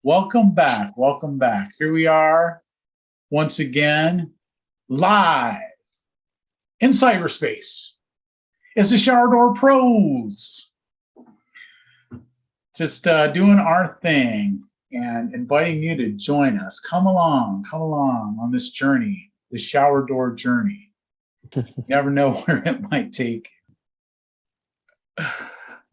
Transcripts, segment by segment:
Welcome back. Welcome back. Here we are once again, live in cyberspace. It's the Shower Door Pros. Just doing our thing and inviting you to join us. Come along on this journey, the shower door journey. You never know where it might take.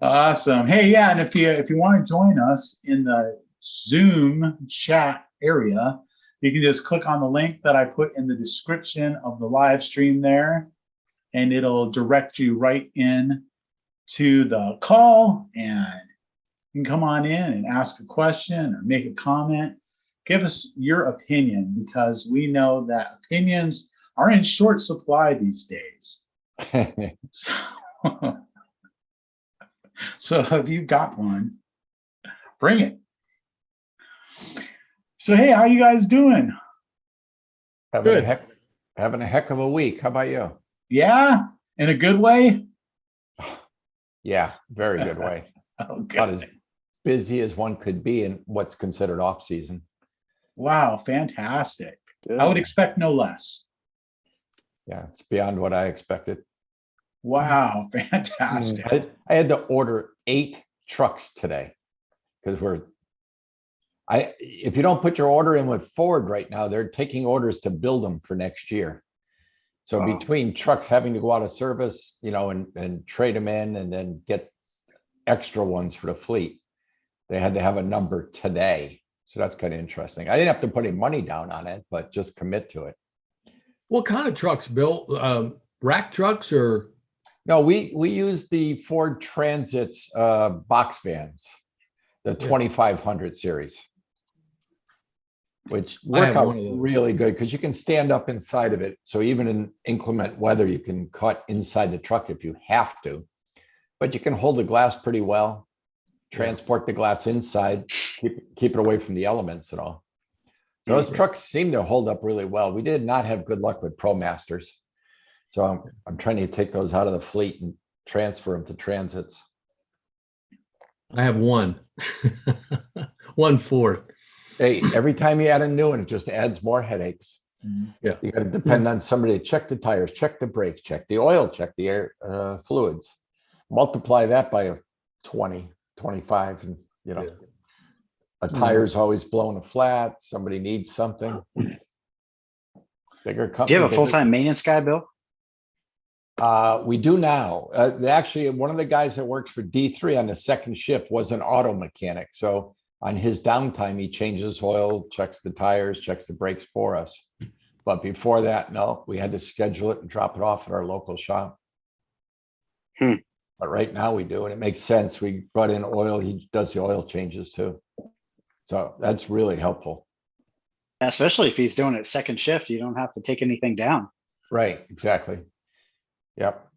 Awesome. Hey, yeah, and if you want to join us in the Zoom chat area, you can just click on the link that I put in the description of the live stream there, and it'll direct you right in to the call, and you can come on in and ask a question or make a comment. Give us your opinion, because we know that opinions are in short supply these days. So if you've got one, bring it. So, hey, how you guys doing? Having a heck of a week. How about you? Yeah, in a good way? Yeah, very good way. Okay. Not as busy as one could be in what's considered off season. Wow, fantastic. Good. I would expect no less. Yeah, it's beyond what I expected. Wow, fantastic. I had to order 8 trucks today because if you don't put your order in with Ford right now, they're taking orders to build them for next year. So between trucks having to go out of service, and trade them in and then get extra ones for the fleet, they had to have a number today. So that's kind of interesting. I didn't have to put any money down on it, but just commit to it. What kind of trucks, Bill? Rack trucks or? No, we use the Ford Transit's box vans, the 2500 series, which work out really good because you can stand up inside of it. So even in inclement weather, you can cut inside the truck if you have to, but you can hold the glass pretty well, transport the glass inside, keep it away from the elements and all. So those trucks seem to hold up really well. We did not have good luck with ProMasters. So I'm trying to take those out of the fleet and transfer them to Transits. I have one, one Ford. Hey, every time you add a new one, it just adds more headaches. Yeah, you got to depend on somebody to check the tires, check the brakes, check the oil, check the air fluids. Multiply that by 20, 25, and a tire's always blowing a flat. Somebody needs something. Bigger company. Do you have a full-time maintenance guy, Bill? We do now. Actually, one of the guys that works for D3 on the second shift was an auto mechanic. So on his downtime, he changes oil, checks the tires, checks the brakes for us. But before that, no, we had to schedule it and drop it off at our local shop. But right now we do, and it makes sense. We brought in oil. He does the oil changes too. So that's really helpful. Especially if he's doing it second shift, you don't have to take anything down. Right, exactly. Yep.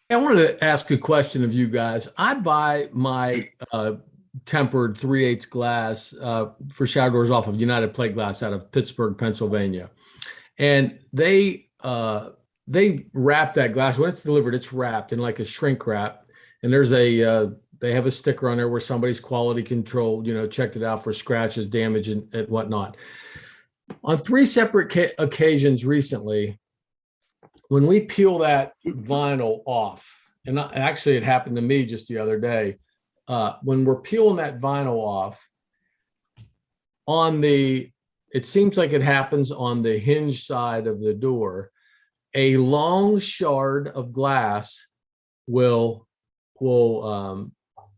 I wanted to ask a question of you guys. I buy my tempered 3/8 glass for shower doors off of United Plate Glass out of Pittsburgh, Pennsylvania. And they wrap that glass. When it's delivered, it's wrapped in like a shrink wrap. And there's they have a sticker on there where somebody's quality control, checked it out for scratches, damage, and whatnot. On 3 separate occasions recently, when we peel that vinyl off, and actually it happened to me just the other day, when we're peeling that vinyl off, it seems like it happens on the hinge side of the door, a long shard of glass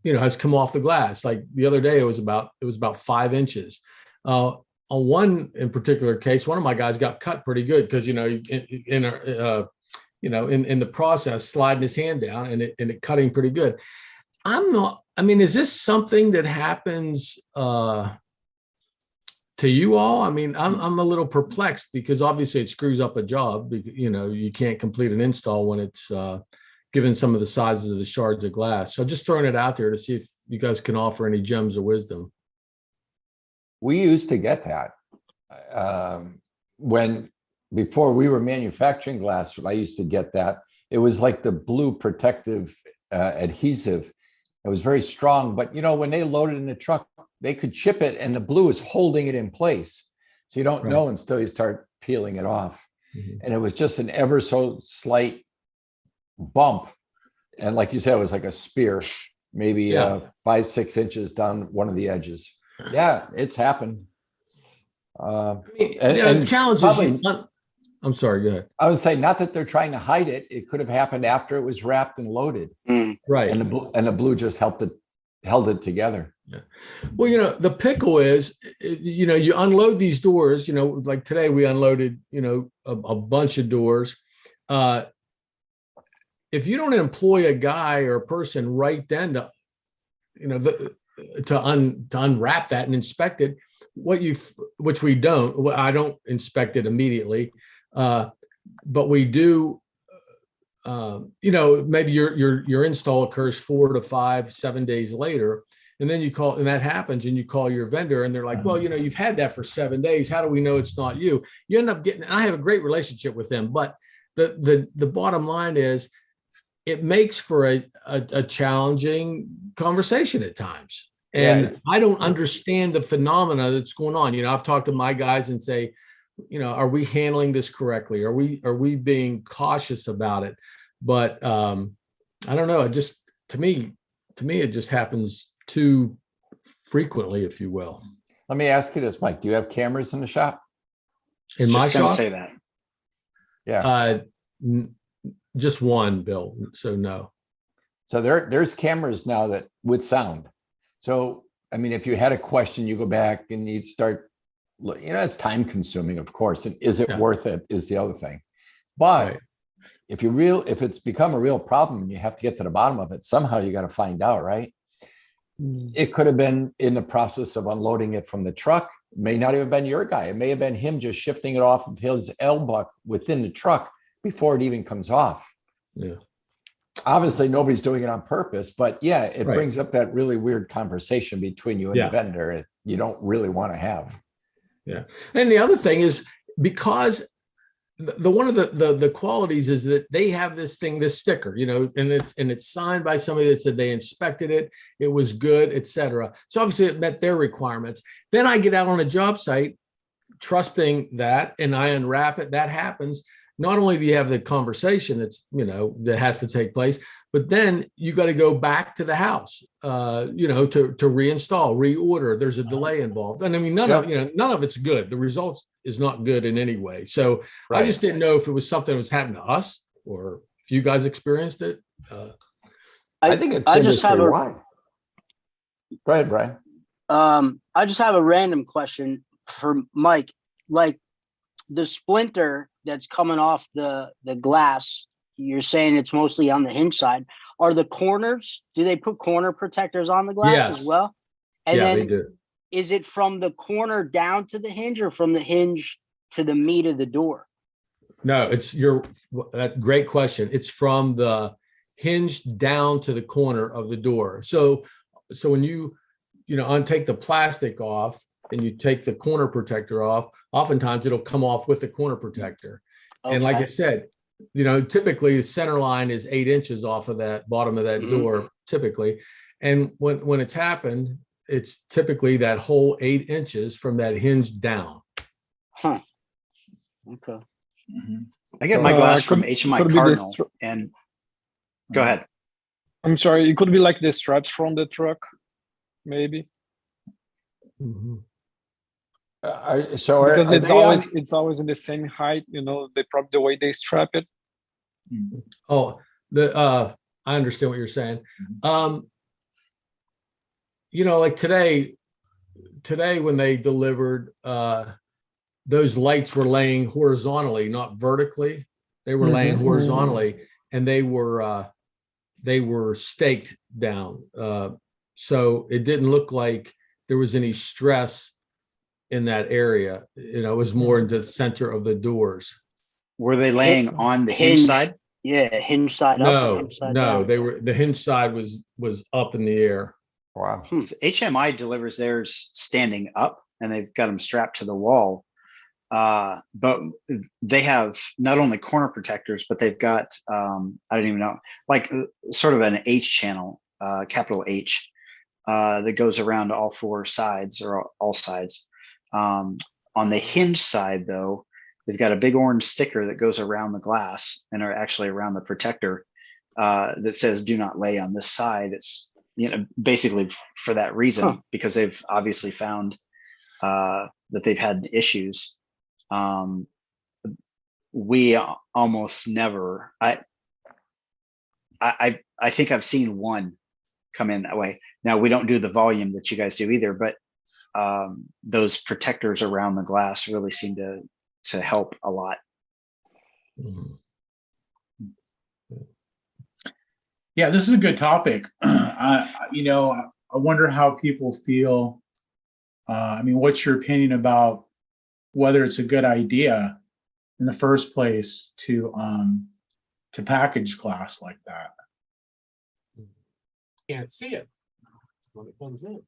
has come off the glass. Like the other day, it was about 5 inches. On one in particular case, one of my guys got cut pretty good because in the process, sliding his hand down and it cutting pretty good. Is this something that happens to you all? I'm a little perplexed because obviously it screws up a job. You can't complete an install when it's given some of the sizes of the shards of glass. So just throwing it out there to see if you guys can offer any gems of wisdom. We used to get that before we were manufacturing glass. I used to get that. It was like the blue protective adhesive. It was very strong, but when they load it in the truck, they could chip it and the blue is holding it in place. So you don't know until you start peeling it off. And it was just an ever so slight bump. And like you said, it was like a spear, maybe 5-6 inches down one of the edges. Yeah, it's happened. The challenge is, I'm sorry, go ahead. I would say not that they're trying to hide it. It could have happened after it was wrapped and loaded. Right. And the blue just held it together. Yeah. Well, the pickle is, you unload these doors, like today we unloaded, a bunch of doors. If you don't employ a guy or a person right then to unwrap that and inspect it, which we don't, I don't inspect it immediately, but we do. Maybe your install occurs 4 to 5, 7 days later, and then you call, and that happens, and you call your vendor, and they're like, well, you've had that for 7 days. How do we know it's not you? You end up getting. I have a great relationship with them, but the bottom line is, it makes for a challenging conversation at times. And I don't understand the phenomena that's going on. I've talked to my guys and say, are we handling this correctly? Are we being cautious about it? But I don't know. It just, to me, it just happens too frequently, if you will. Let me ask you this, Mike. Do you have cameras in the shop? In my Just gonna shop? say that. Yeah. Just one, Bill. So no. So there's cameras now that with sound. So, I mean, if you had a question, you go back and you'd start, it's time consuming, of course. And is it worth it is the other thing. But if it's become a real problem and you have to get to the bottom of it, somehow you got to find out, right? It could have been in the process of unloading it from the truck. It may not even been your guy. It may have been him just shifting it off of his L-buck within the truck before it even comes off. Yeah. Obviously, nobody's doing it on purpose, but it brings up that really weird conversation between you and the vendor you don't really want to have. Yeah. And the other thing is, because one of the qualities is that they have this sticker, and it's signed by somebody that said they inspected it, it was good, etc. So obviously it met their requirements. Then I get out on a job site trusting that, and I unwrap it. That happens. Not only do you have the conversation that's, that has to take place, but then you got to go back to the house, to reinstall, reorder. There's a delay involved. And I mean, none of it's good. The results is not good in any way. So I just didn't know if it was something that was happening to us or if you guys experienced it. I think it's industry-wide. Go ahead, Brian. I just have a random question for Mike. Like the splinter that's coming off the glass, you're saying it's mostly on the hinge side. Are the corners, do they put corner protectors on the glass as well? And then they do. Is it from the corner down to the hinge or from the hinge to the meat of the door? No, great question. It's from the hinge down to the corner of the door. So when you untake the plastic off and you take the corner protector off, oftentimes it'll come off with the corner protector. Okay. And like I said, typically the center line is 8 inches off of that bottom of that door, typically. And when it's happened, it's typically that whole 8 inches from that hinge down. Huh. Okay. I get my glass from HMI Cardinal and go ahead. I'm sorry. It could be like the straps from the truck, maybe. Mm-hmm. Because it's always in the same height, the way they strap it. Oh, I understand what you're saying. Like today when they delivered, those lights were laying horizontally, not vertically. They were laying horizontally, and they were staked down. So it didn't look like there was any stress in that area. It was more into the center of the doors. Were they laying on the hinge side? Yeah, hinge side up. Hinge side down. The hinge side was up in the air. Wow. So HMI delivers theirs standing up, and they've got them strapped to the wall. But they have not only corner protectors, but they've got I don't even know, like sort of an H channel, capital H, that goes around all four sides or all sides. On the hinge side, though, they've got a big orange sticker that goes around the glass and are actually around the protector that says "Do not lay on this side." It's basically for that reason, because they've obviously found that they've had issues. We almost never. I think I've seen one come in that way. Now we don't do the volume that you guys do either, but those protectors around the glass really seem to help a lot. Yeah, this is a good topic. I wonder how people feel. I mean, what's your opinion about whether it's a good idea in the first place to package glass like that? Can't see it when it comes in.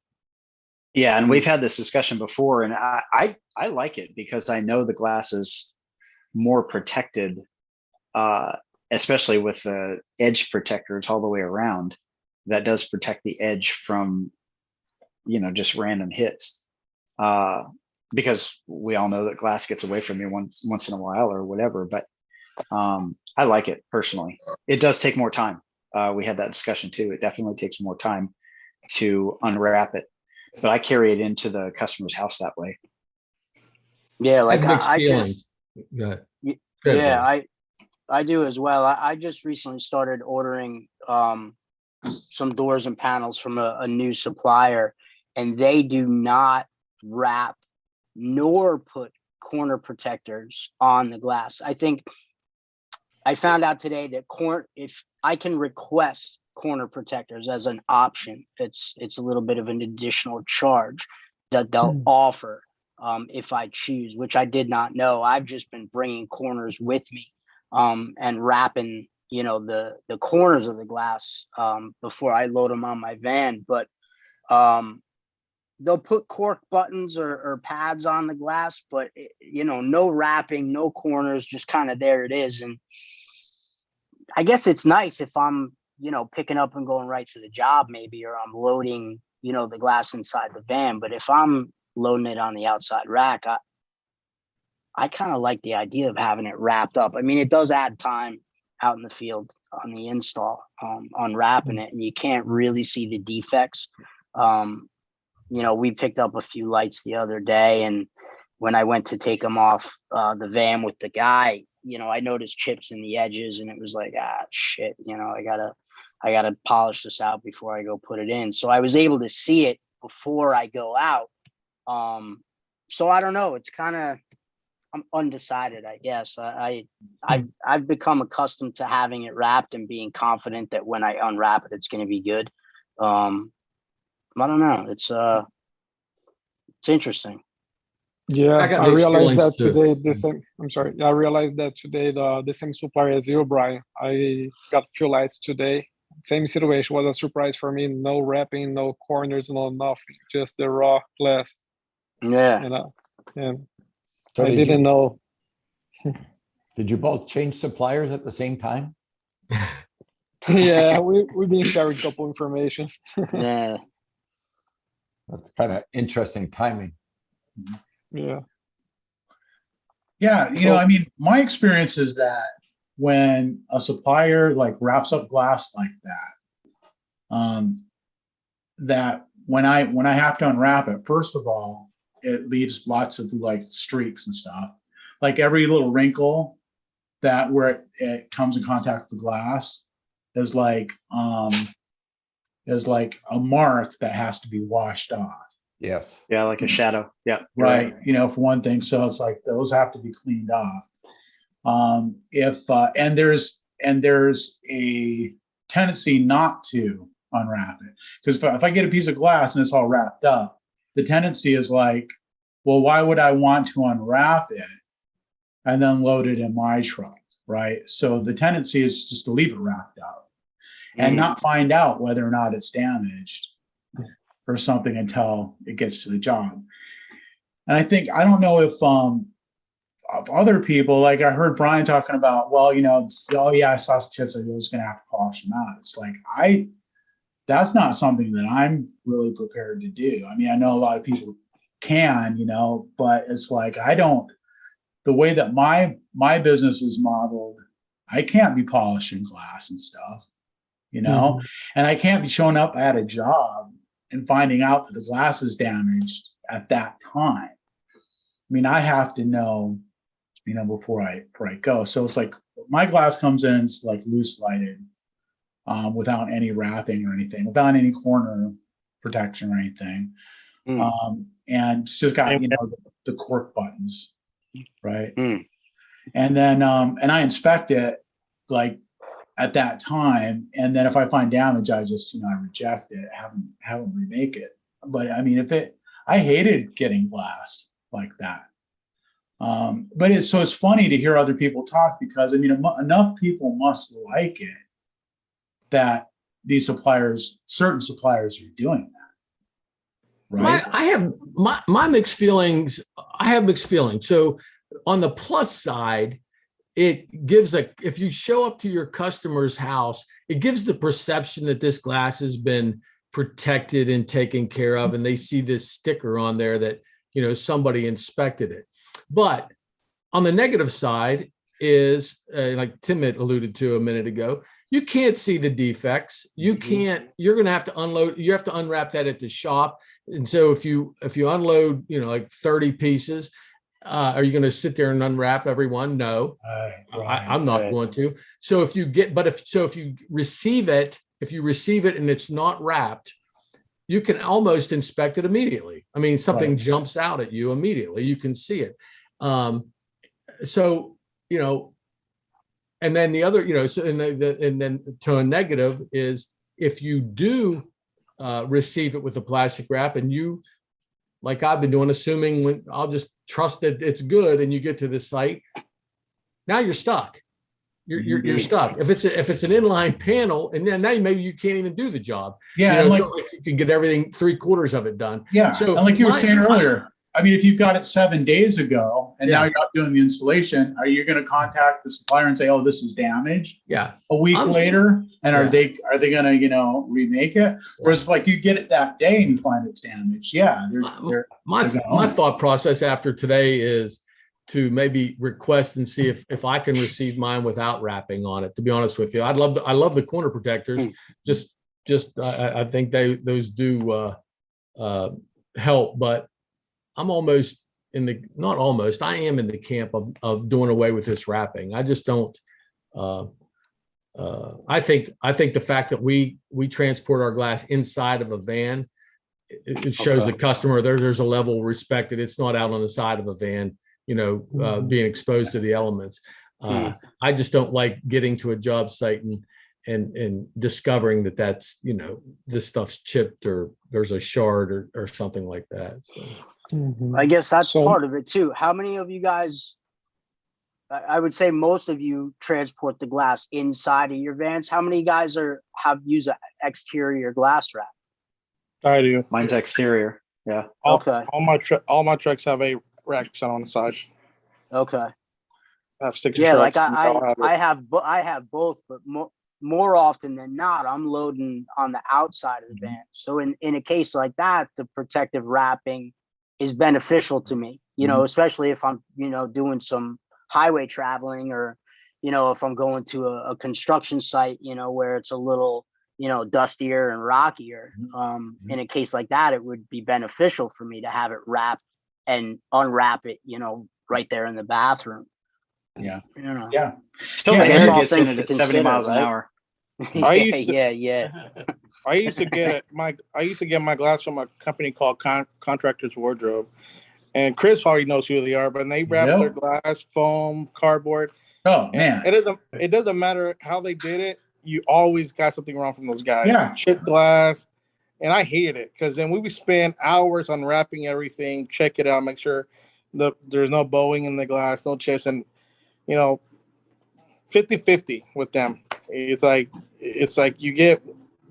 Yeah, and we've had this discussion before, and I like it because I know the glass is more protected, especially with the edge protectors all the way around. That does protect the edge from, just random hits, because we all know that glass gets away from you once in a while or whatever. But I like it personally. It does take more time. We had that discussion too. It definitely takes more time to unwrap it, but I carry it into the customer's house that way. Yeah, like I do as well. I just recently started ordering some doors and panels from a new supplier, and they do not wrap nor put corner protectors on the glass. I think I found out today that if I can request corner protectors as an option, it's a little bit of an additional charge that they'll offer if I choose, which I did not know. I've just been bringing corners with me and wrapping, the corners of the glass before I load them on my van. But they'll put cork buttons or pads on the glass, but no wrapping, no corners, just kind of there it is. And I guess it's nice if I'm, picking up and going right to the job maybe, or I'm loading, the glass inside the van. But if I'm loading it on the outside rack, I kind of like the idea of having it wrapped up. I mean, it does add time out in the field on the install, unwrapping it, and you can't really see the defects. We picked up a few lights the other day, and when I went to take them off the van with the guy, I noticed chips in the edges, and it was like, shit, I gotta polish this out before I go put it in. So I was able to see it before I go out. So I don't know. It's kind of, I'm undecided, I guess. I've become accustomed to having it wrapped and being confident that when I unwrap it, it's going to be good. I don't know. It's interesting. Yeah, I got I mixed realized feelings that too. today. I'm sorry. I realized that today the same supplier as you, Brian. I got a few lights today. Same situation, was a surprise for me. No wrapping, no corners, no nothing. Just the raw glass. Yeah. And So I didn't know. Did you both change suppliers at the same time? Yeah, we've been sharing a couple informations. Yeah. That's kind of interesting timing. Yeah. Yeah, So- I mean, my experience is that when a supplier like wraps up glass like that, that when I have to unwrap it, first of all, it leaves lots of like streaks and stuff. Like every little wrinkle that where it comes in contact with the glass is like a mark that has to be washed off. Yes. Yeah, like a shadow. Yeah. Right. For one thing. So it's like those have to be cleaned off. And there's a tendency not to unwrap it, because if I get a piece of glass and it's all wrapped up, the tendency is like, well, why would I want to unwrap it and then load it in my truck? Right. So the tendency is just to leave it wrapped up and not find out whether or not it's damaged or something until it gets to the job. And I don't know if of other people, like I heard Brian talking about, well, oh yeah, I saw some chips, I was going to have to polish them out. It's like, that's not something that I'm really prepared to do. I mean, I know a lot of people can, but it's like, the way that my business is modeled, I can't be polishing glass and stuff, Mhm. and I can't be showing up at a job and finding out that the glass is damaged at that time. I mean, I have to know, before I go. So it's like my glass comes in, it's like loose lighted, without any wrapping or anything, without any corner protection or anything. And it's just got, the cork buttons, right? And then, and I inspect it like at that time. And then if I find damage, I just, I reject it, have them remake it. But I mean, I hated getting glass like that. But it's funny to hear other people talk, because I mean, enough people must like it that these certain suppliers are doing that, right? I have my mixed feelings. I have mixed feelings. So on the plus side, it gives if you show up to your customer's house, it gives the perception that this glass has been protected and taken care of, and they see this sticker on there that, somebody inspected it. But on the negative side is, like Tim had alluded to a minute ago, you can't see the defects. You can't, you're going to have to unload, you have to unwrap that at the shop. And so if you unload, like 30 pieces, are you going to sit there and unwrap every one? No, I'm not going to. So if you receive it, and it's not wrapped, you can almost inspect it immediately. I mean, something jumps out at you immediately. You can see it. So, and then the other, so and then to a negative is, if you do receive it with a plastic wrap, and you, like I've been doing, assuming I'll just trust that it's good, and you get to the site, now you're stuck. You're stuck. If it's an inline panel, and then now maybe you can't even do the job. Yeah, it's not like you can get everything 3/4 of it done. Yeah, so and like you were saying earlier, I mean, if you've got it 7 days ago and now you're not doing the installation, are you going to contact the supplier and say, "Oh, this is damaged"? Yeah. A week later, and are they going to remake it? Whereas if like you get it that day and you find it's damaged, my thought process after today is to maybe request and see if I can receive mine without wrapping on it. To be honest with you, I love the corner protectors. I think those do help, but I'm almost I am in the camp of doing away with this wrapping. I just don't. I think the fact that we transport our glass inside of a van, it shows the customer there's a level of respect that it's not out on the side of a van, being exposed to the elements. I just don't like getting to a job site and discovering that's, this stuff's chipped or there's a shard or something like that. So. I guess that's part of it too. How many of you guys, I would say most of you transport the glass inside of your vans. How many guys have used an exterior glass wrap? I do. Mine's exterior. Yeah. Okay. All my trucks have a rack set on the side. Okay. I have 6 yeah, trucks. like I have both, but more often than not, I'm loading on the outside of the van. So in a case like that, the protective wrapping is beneficial to me, especially if I'm, doing some highway traveling, or, if I'm going to a construction site, where it's a little, dustier and rockier. In a case like that, it would be beneficial for me to have it wrapped and unwrap it, right there in the bathroom. Yeah. Yeah. Still, the air gets in it at 70 miles an hour. I used to- yeah. I used to get my glass from a company called Contractors Wardrobe, and Chris probably knows who they are. But they wrap their glass, foam, cardboard. Oh man! It doesn't matter how they did it. You always got something wrong from those guys. Yeah. Chipped glass, and I hated it because then we would spend hours unwrapping everything, check it out, make sure there's no bowing in the glass, no chips, and 50-50 with them. It's like you get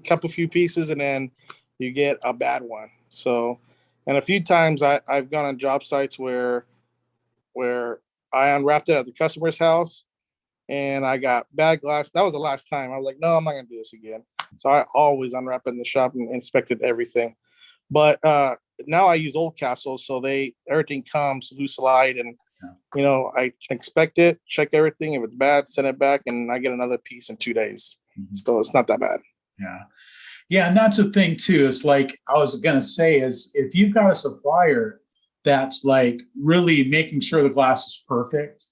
a few pieces and then you get a bad one. So, and a few times I've gone on job sites where I unwrapped it at the customer's house and I got bad glass. That was the last time. I was like, no, I'm not gonna do this again. So I always unwrap in the shop and inspected everything. But now I use Old Castle, so everything comes loose light, and I inspect it, check everything. If it's bad, send it back, and I get another piece in 2 days. So it's not that bad. Yeah, and that's the thing too. It's like I was gonna say is if you've got a supplier that's like really making sure the glass is perfect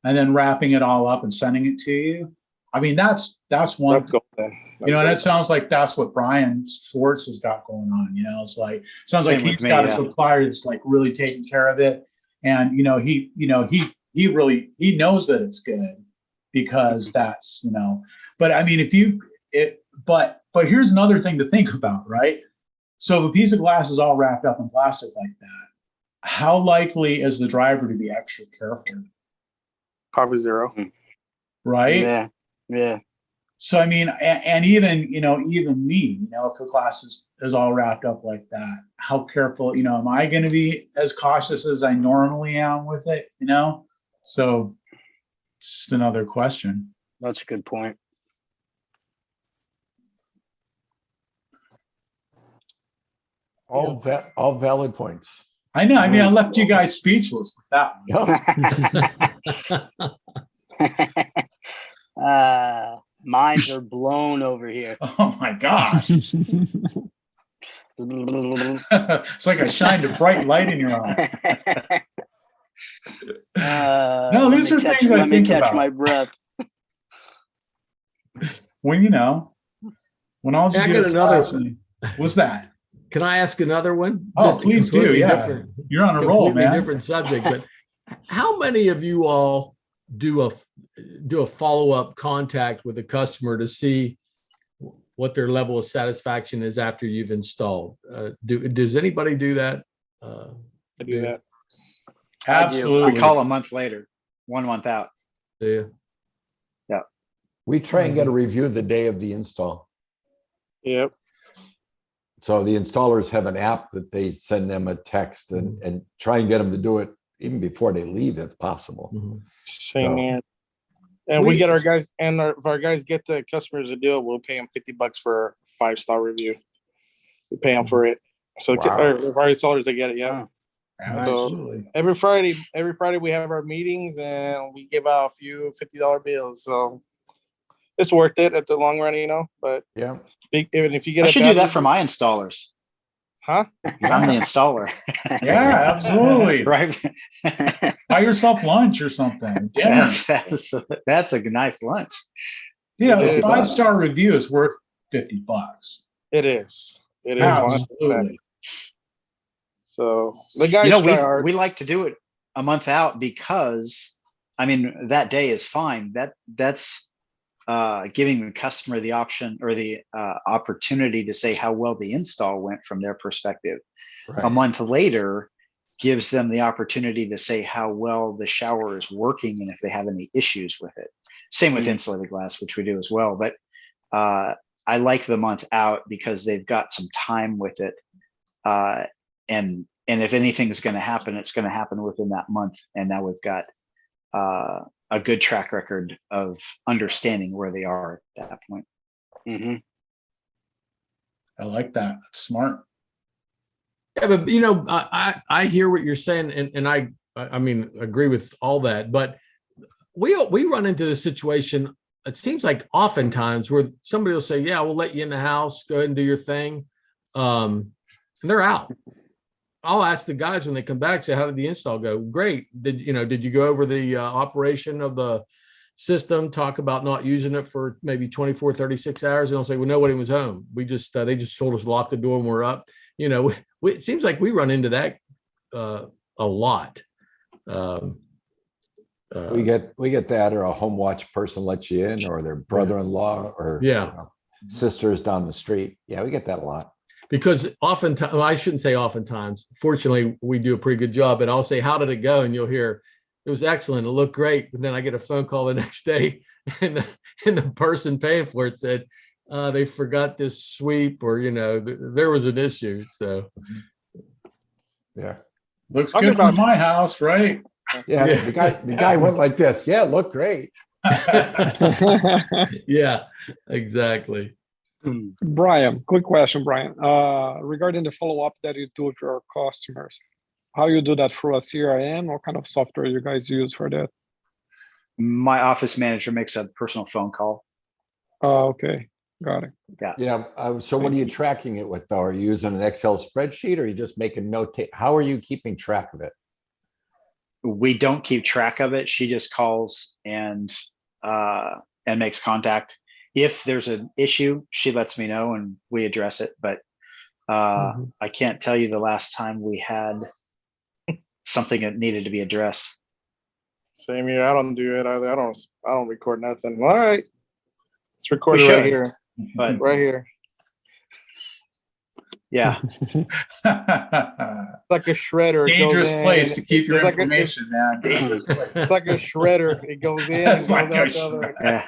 and then wrapping it all up and sending it to you. I mean, that's one. Let's go then. And it sounds like that's what Brian Schwartz has got going on. It's like sounds like he's got a supplier that's like really taking care of it, and he knows that it's good because that's But I mean, but here's another thing to think about, right? So if a piece of glass is all wrapped up in plastic like that, how likely is the driver to be extra careful? Probably 0. Right? Yeah. So I mean, and even me, if the glass is all wrapped up like that, how careful, am I going to be as cautious as I normally am with it? So just another question. That's a good point. All valid points. I know. I mean, I left you guys speechless with that one. Minds are blown over here. Oh my gosh. It's like I shined a bright light in your eye. No, these are things I think about. Catch my breath. When all you get another. What's that? Can I ask another one? Oh, please do. Yeah, you're on a roll, man. Different subject, but how many of you all do a follow-up contact with a customer to see what their level of satisfaction is after you've installed? Does anybody do that? I do that. Absolutely. I call a month later, 1 month out. Yeah. We try and get a review the day of the install. Yep. So the installers have an app that they send them a text and try and get them to do it even before they leave, if possible. Same here. And we get our guys, and if our guys get the customers to do it, we'll pay them $50 for a 5-star review. We pay them for it. So if our installers to get it, Absolutely. So every Friday we have our meetings and we give out a few $50 bills. So it's worth it at the long run, But even if you get, I should do that for my installers. Huh? I'm the installer. Yeah, absolutely. Right. Buy yourself lunch or something. That's a nice lunch. Yeah, a 5-star review is worth $50. It is. It is. Absolutely. So the guys, we like to do it a month out because, I mean, that day is fine. That's giving the customer the option or the opportunity to say how well the install went from their perspective. Right. A month later gives them the opportunity to say how well the shower is working and if they have any issues with it. Same with insulated glass, which we do as well. But I like the month out because they've got some time with it. And if anything is going to happen, it's going to happen within that month. And now we've got a good track record of understanding where they are at that point. Mm-hmm. I like that. That's smart. Yeah, but I hear what you're saying, and I mean agree with all that. But we run into the situation. It seems like oftentimes where somebody will say, "Yeah, we'll let you in the house. Go ahead and do your thing," and they're out. I'll ask the guys when they come back, say, how did the install go? Great. Did you go over the operation of the system, talk about not using it for maybe 24, 36 hours? And they'll say, well, nobody was home. We just, they just told us to lock the door and we're up. It seems like we run into that a lot. We get that, or a home watch person lets you in, or their brother-in-law, or sisters down the street. Yeah, we get that a lot. Because oftentimes, well, I shouldn't say oftentimes, fortunately, we do a pretty good job, but I'll say, how did it go? And you'll hear, it was excellent. It looked great. And then I get a phone call the next day and the person paying for it said, they forgot this sweep, or, there was an issue. So, yeah. Looks good for my house, right? Yeah. The guy went like this. Yeah, it looked great. Yeah, exactly. Brian, quick question, Brian. Regarding the follow-up that you do with your customers, how you do that through a CRM? What kind of software you guys use for that? My office manager makes a personal phone call. Oh, okay, got it. Yeah. So what are you tracking it with though? Are you using an Excel spreadsheet or are you just making note? How are you keeping track of it? We don't keep track of it. She just calls and makes contact. If there's an issue, she lets me know and we address it. But I can't tell you the last time we had something that needed to be addressed. Same here. I don't do it. I don't record nothing. All right. Let's record We it right should. here. But Right here. yeah, Like a shredder. It goes Dangerous in place and to keep your it's like information, man. Dangerous place. it's like a shredder. It goes in and Like goes a out the other. yeah.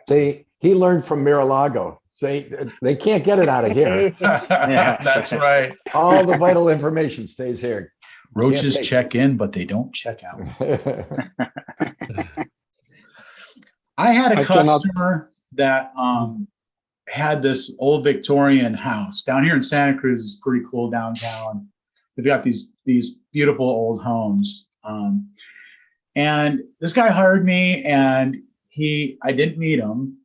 See, he learned from Mar-a-Lago. Say they can't get it out of here. That's right. All the vital information stays here. Roaches Can't check in, but they don't check out. take- I had a I cannot- customer that had this old Victorian house down here in Santa Cruz. Is pretty cool downtown. They've got these beautiful old homes. And this guy hired me, and I didn't meet him.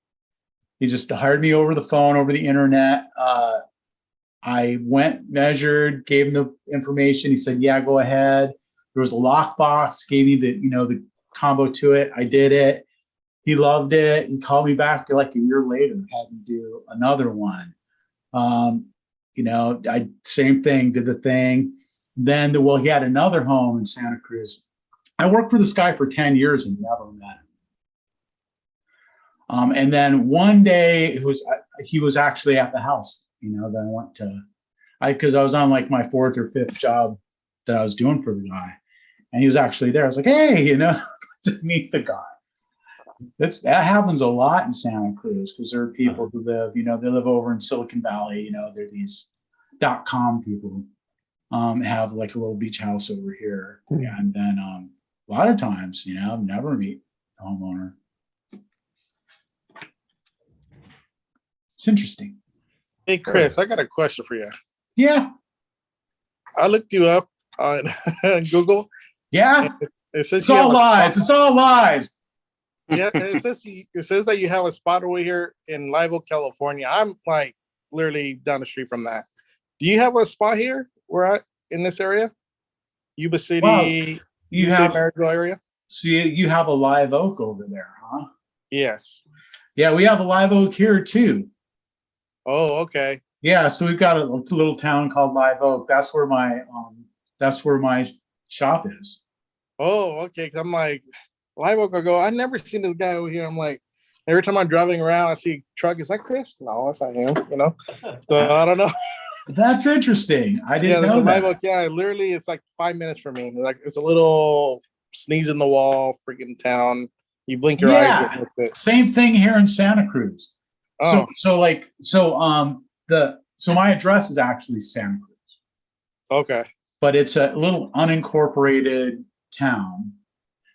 He just hired me over the phone, over the internet. I went, measured, gave him the information. He said, "Yeah, go ahead." There was a lockbox, gave me the combo to it. I did it. He loved it. He called me back like a year later, had me do another one. I same thing, did the thing. Then he had another home in Santa Cruz. I worked for this guy for 10 years and never met him. And then one day he was actually at the house. Then I went because I was on like my fourth or fifth job that I was doing for the guy, and he was actually there. I was like, "Hey, to meet the guy." That happens a lot in Santa Cruz because there are people who live, they live over in Silicon Valley. They're these .com people, have like a little beach house over here, and then a lot of times, never meet the homeowner. It's interesting. Hey Chris, I got a question for you. Yeah. I looked you up on Google. Yeah. It says It's you have all a lies. spot- It's all lies. Yeah, it says that you have a spot over here in Live Oak, California. I'm like literally down the street from that. Do you have a spot here in this area? Yuba City, Wow. you You say have Marysville area? so you have a live oak over there, huh? Yes. Yeah, we have a live oak here too. Oh, okay. Yeah, so we've got a little town called Live Oak. That's where my shop is. Oh, okay. 'Cause I'm like, Live Oak, I go, I never seen this guy over here. I'm like, every time I'm driving around, I see a truck. Is that Chris? No, that's not him, So I don't know. That's interesting. I Yeah, didn't there's a know Live that. Oak. Yeah, literally, it's like 5 minutes from me. Like, it's a little sneeze in the wall, freaking town. You blink your eyes, Yeah. you miss it. Same thing here in Santa Cruz. Oh, So my address is actually Santa Cruz, okay. but it's a little unincorporated town.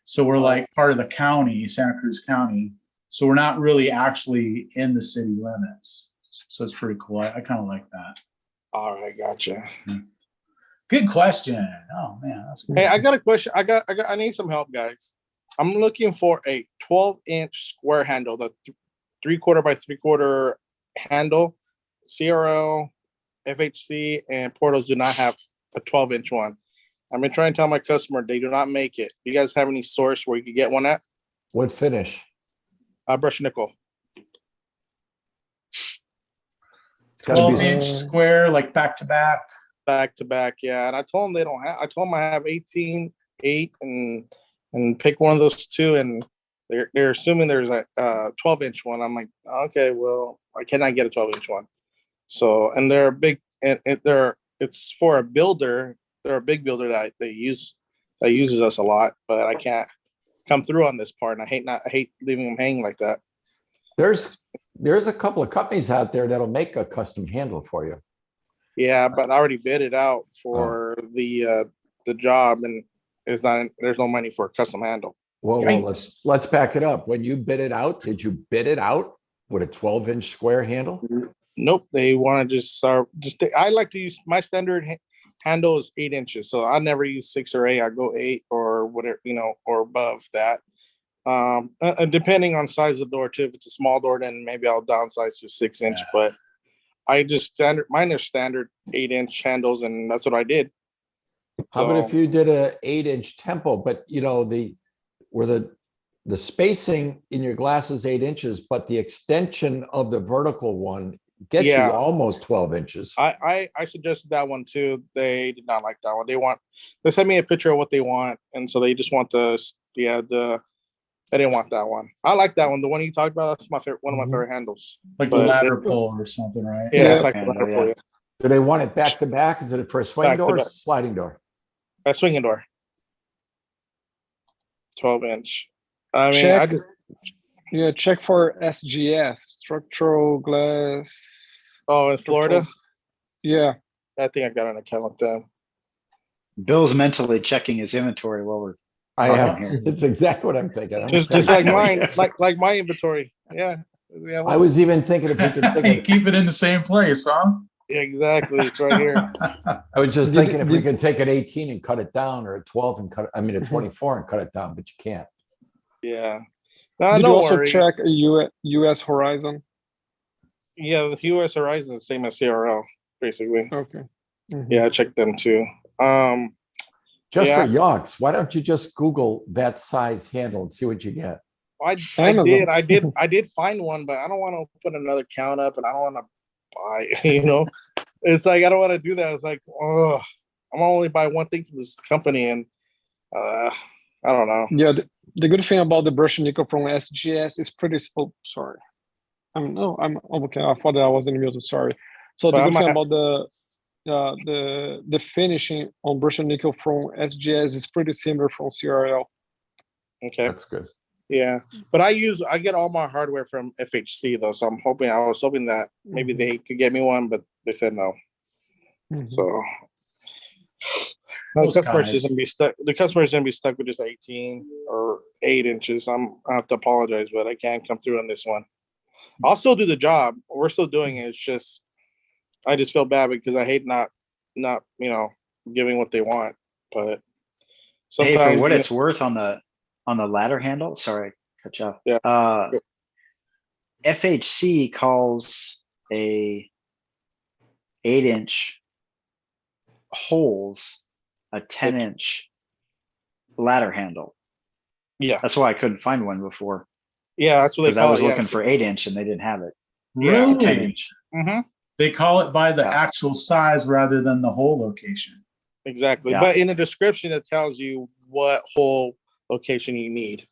So we're like part of the county, Santa Cruz County. So we're not really actually in the city limits. So it's pretty cool. I kind of like that. All right, gotcha. Good question. Oh man, that's good. Hey, I got a question. I need some help, guys. I'm looking for a 12-inch square handle, the 3/4 by 3/4 handle. CRL, FHC, and Portals do not have a 12-inch one. I've been trying to tell my customer they do not make it. Do you guys have any source where you could get one at? What finish? Brush nickel. It's gotta 12-inch be. square, like back to back. Back to back, yeah. And I told them they don't have. I told them I have 18, 8, and pick one of those two, and they're assuming there's a 12-inch one. I'm like, okay, well, I cannot get a 12-inch one. So, and they're big, and it's for a builder. They're a big builder that uses us a lot, but I can't come through on this part, and I hate leaving them hanging like that. There's a couple of companies out there that'll make a custom handle for you. Yeah, but I already bid it out for the job, and there's no money for a custom handle. Well, let's back it up. When you bid it out, did you bid it out with a 12-inch square handle? Nope, they want to just start. I like to use my standard handle is 8 inches, so I never use 6 or 8. I go 8 or whatever, or above that. And depending on size of the door too. If it's a small door, then maybe I'll downsize to 6 inch. Yeah. But I just mine are standard 8-inch handles, and that's what I did. How about if you did a 8-inch tempo, but where the spacing in your glass is 8 inches, but the extension of the vertical one gets you almost 12 inches. I suggested that one too. They did not like that one. They sent me a picture of what they want, and so they just want I didn't want that one. I like that one. The one you talked about, that's my favorite, one of my favorite handles. Like the ladder pull or something, right? Yeah, it's like the ladder pull. Do they want it back to back? Is it for a swing door or sliding door? A swinging door. 12-inch. I mean, check for SGS, structural glass. Oh, in Florida? Yeah. I think I got an account with them. Bill's mentally checking his inventory while we're I am. here. It's exactly what I'm thinking. Just like mine, like my inventory. Yeah. I was even thinking if we could keep it in the same place, huh? Yeah, exactly. It's right here. I was just thinking if we could take an 18 and cut it down, or a 12 and a 24 and cut it down, but you can't. Yeah. Did you also check US Horizon? Yeah, the US Horizon is the same as CRL, basically. Okay. Yeah, I checked them too. Just for yonks, why don't you just Google that size handle and see what you get? I did find one, but I don't want to put another count up, and I don't want to buy. It's like I don't want to do that. It's like, oh, I'm only buy one thing from this company, and I don't know. Yeah, the good thing about the brush nickel from SGS is pretty. Oh, sorry. I'm okay. I thought that I wasn't muted. Sorry. So the good thing about the finishing on brush nickel from SGS is pretty similar from CRL. Okay, that's good. Yeah, but I get all my hardware from FHC though, so I was hoping that maybe they could get me one, but they said no. So the customer's just gonna be stuck. The customer's gonna be stuck with just 18 or 8 inches. I have to apologize, but I can't come through on this one. I'll still do the job. We're still doing it. It's just I just feel bad because I hate not giving what they want. But sometimes, hey, for what it's worth on the ladder handle. Sorry, cut you off. Yeah. FHC calls a 8-inch holes a 10-inch ladder handle. Yeah, that's why I couldn't find one before. Yeah, that's what they call it. I was looking for 8-inch and they didn't have it. Really? It's a 10-inch. Mm-hmm. They call it by the actual size rather than the hole location. Exactly. Yeah. But in the description, it tells you what hole location you need,